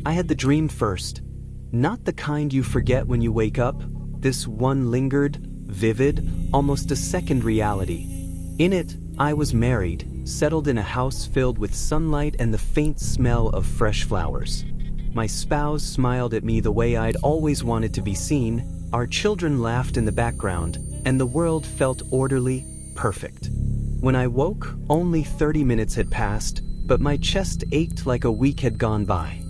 I had the dream first. Not the kind you forget when you wake up. This one lingered, vivid, almost a second reality. In it, I was married, settled in a house filled with sunlight and the faint smell of fresh flowers. My spouse smiled at me the way I'd always wanted to be seen, our children laughed in the background, and the world felt orderly, perfect. When I woke, only 30 minutes had passed, but my chest ached like a week had gone by.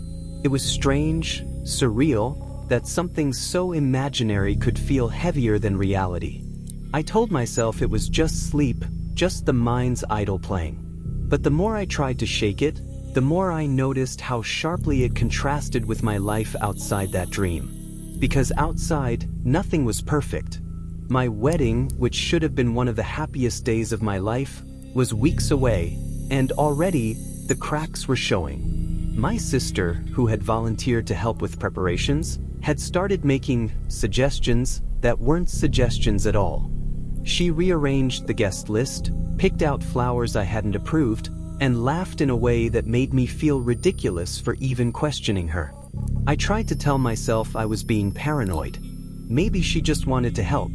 It was strange, surreal, that something so imaginary could feel heavier than reality. I told myself it was just sleep, just the mind's idle playing. But the more I tried to shake it, the more I noticed how sharply it contrasted with my life outside that dream. Because outside, nothing was perfect. My wedding, which should have been one of the happiest days of my life, was weeks away, and already the cracks were showing. My sister, who had volunteered to help with preparations, had started making suggestions that weren't suggestions at all. She rearranged the guest list, picked out flowers I hadn't approved, and laughed in a way that made me feel ridiculous for even questioning her. I tried to tell myself I was being paranoid. Maybe she just wanted to help.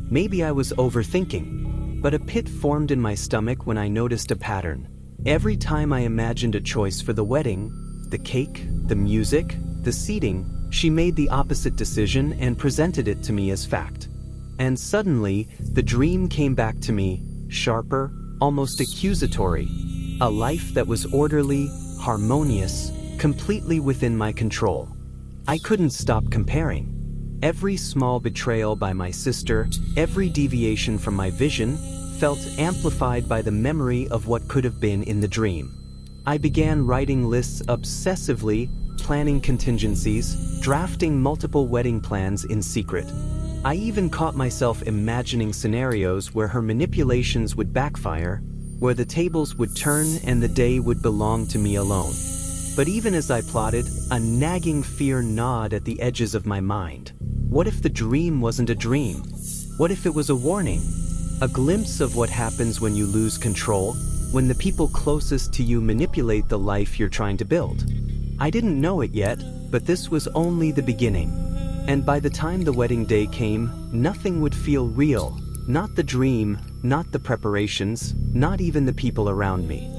Maybe I was overthinking. But a pit formed in my stomach when I noticed a pattern. Every time I imagined a choice for the wedding, the cake, the music, the seating, she made the opposite decision and presented it to me as fact. And suddenly, the dream came back to me, sharper, almost accusatory. A life that was orderly, harmonious, completely within my control. I couldn't stop comparing. Every small betrayal by my sister, every deviation from my vision, felt amplified by the memory of what could have been in the dream. I began writing lists obsessively, planning contingencies, drafting multiple wedding plans in secret. I even caught myself imagining scenarios where her manipulations would backfire, where the tables would turn and the day would belong to me alone. But even as I plotted, a nagging fear gnawed at the edges of my mind. What if the dream wasn't a dream? What if it was a warning? A glimpse of what happens when you lose control, when the people closest to you manipulate the life you're trying to build. I didn't know it yet, but this was only the beginning. And by the time the wedding day came, nothing would feel real. Not the dream, not the preparations, not even the people around me.